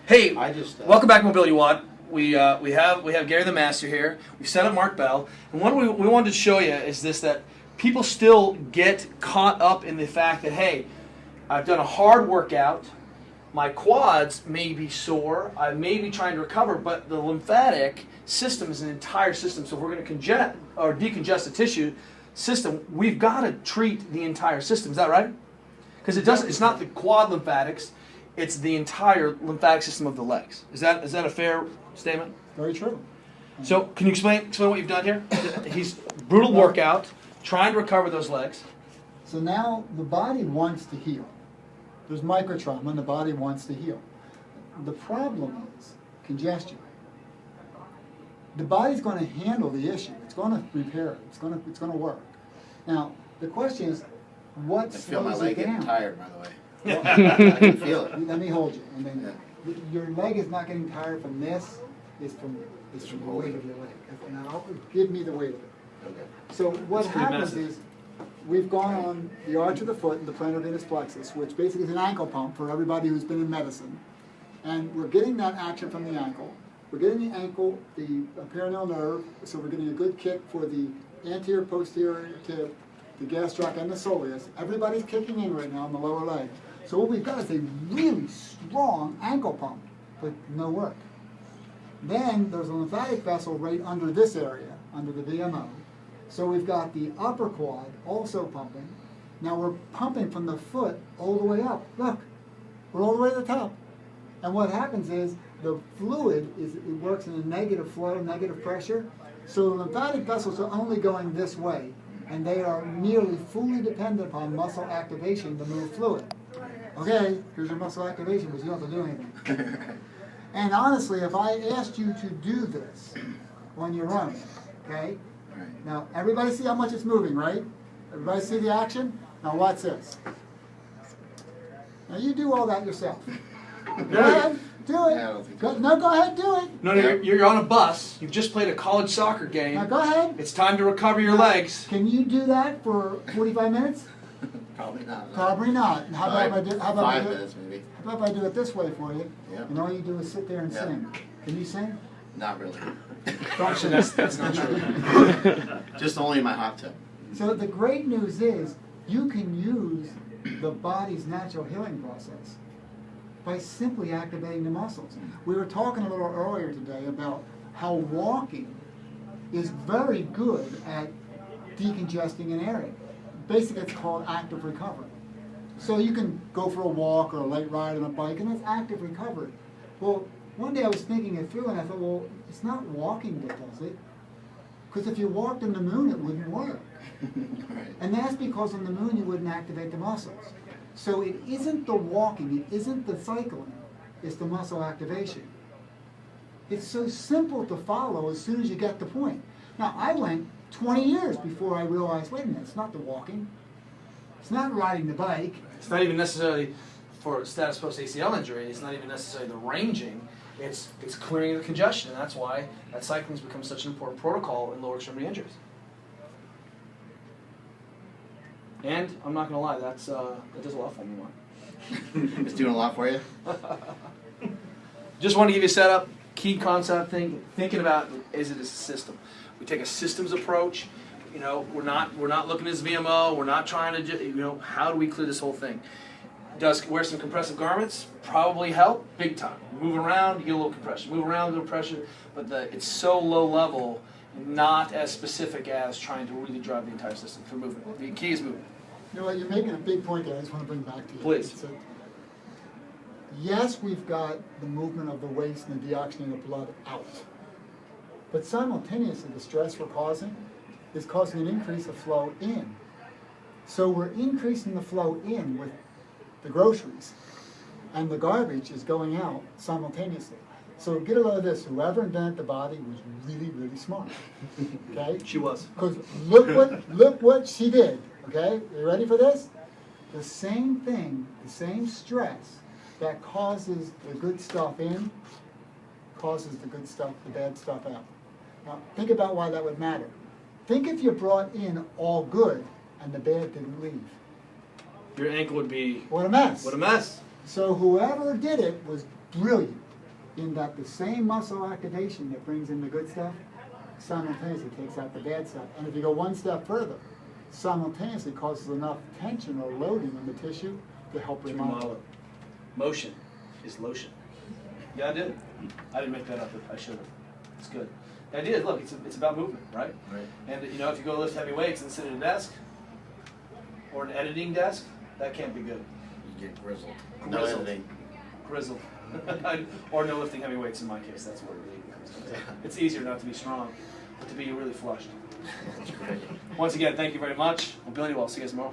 Hey, welcome back to Mobility Watt. We have Gary the Master here. We've set up Mark Bell, and what we wanted to show you is this: that people still get caught up in the fact that, hey, I've done a hard workout, my quads may be sore, I may be trying to recover, but the lymphatic system is an entire system. So if we're going to congest or decongest the tissue system, we've got to treat the entire system. Is that right? Because it's not the quad lymphatics, it's the entire lymphatic system of the legs. Is that a fair statement? Very true. So can you explain what you've done here? He's brutal workout, trying to recover those legs. So now the body wants to heal. There's microtrauma and the body wants to heal. The problem is congestion. The body's going to handle the issue. It's going to repair it. It's going to work. Now the question is, what slows it down? I feel my leg getting tired, by the way. Well, I can feel it. Let me hold you. And then your leg is not getting tired from this. It's from the weight of your leg. Now, give me the weight of it. Okay. So what happens is we've gone on the arch of the foot and the plantar venous plexus, which basically is an ankle pump for everybody who's been in medicine. And we're getting that action from the ankle. We're getting the ankle, the perineal nerve, so we're getting a good kick for the anterior, posterior tib, the gastroc, and the soleus. Everybody's kicking in right now on the lower leg. So what we've got is a really strong ankle pump, but no work. Then there's a lymphatic vessel right under this area, under the VMO. So we've got the upper quad also pumping. Now we're pumping from the foot all the way up. Look, we're all the way to the top. And what happens is the fluid it works in a negative flow, negative pressure. So the lymphatic vessels are only going this way, and they are nearly fully dependent upon muscle activation to move fluid. Okay, here's your muscle activation, but you don't have to do anything. And honestly, if I asked you to do this when you're running, okay? Now, everybody see how much it's moving, right? Everybody see the action? Now watch this. Now you do all that yourself. Go ahead, do it. Go ahead, do it. No, you're on a bus. You've just played a college soccer game. Now go ahead. It's time to recover your legs. Can you do that for 45 minutes? Probably not. Probably not. And how about if I do? How about 5 minutes maybe. How about if I do it this way for you? Yep. And all you do is sit there and sing. Can you sing? Not really. Actually, that's not true. Just only my hot tub. So the great news is you can use the body's natural healing process by simply activating the muscles. We were talking a little earlier today about how walking is very good at decongesting an area. Basically, it's called active recovery. So you can go for a walk or a late ride on a bike, and that's active recovery. Well, one day I was thinking it through, and I thought, well, it's not walking that does it. Because if you walked on the moon, it wouldn't work. Right. And that's because on the moon, you wouldn't activate the muscles. So it isn't the walking, it isn't the cycling, it's the muscle activation. It's so simple to follow as soon as you get the point. Now, I went 20 years before I realized, wait a minute, it's not the walking. It's not riding the bike. It's not even necessarily for status post ACL injury. It's not even necessarily the ranging. It's clearing the congestion. And that's why that cycling has become such an important protocol in lower extremity injuries. And I'm not going to lie, that does a lot for me, Mark. It's doing a lot for you? Just want to give you a setup, key concept thing, thinking about is it a system. We take a systems approach. You know, we're not looking at this VMO. We're not trying to, how do we clear this whole thing? Does wear some compressive garments probably help? Big time. Move around, you get a little compression. Move around, a little pressure. But it's so low level, not as specific as trying to really drive the entire system through movement. The key is movement. You know what, you're making a big point that I just want to bring back to you. Please. Yes, we've got the movement of the waste and the deoxygenating of blood out. But simultaneously, the stress we're causing is causing an increase of flow in. So we're increasing the flow in with the groceries, and the garbage is going out simultaneously. So get a load of this. Whoever invented the body was really, really smart. Okay? She was. Because look what she did. Okay? You ready for this? The same thing, the same stress that causes the good stuff in, causes the good stuff, the bad stuff out. Now, think about why that would matter. Think if you brought in all good and the bad didn't leave. Your ankle would be... What a mess. What a mess. So whoever did it was brilliant. in that the same muscle activation that brings in the good stuff simultaneously takes out the bad stuff. And if you go one step further, simultaneously causes enough tension or loading in the tissue to help remodel it. Motion is lotion. Yeah, I did. I didn't make that up. I should have. It's good. The idea is, look, it's about movement, right? Right. And if you go lift heavy weights and sit at a desk or an editing desk, that can't be good. You get grizzled. No Grizzled. editing. Grizzled. Or no lifting heavy weights in my case. That's what it really comes down to. It's easier not to be strong, but to be really flushed. That's great. Once again, thank you very much. Mobility Well. See you guys tomorrow.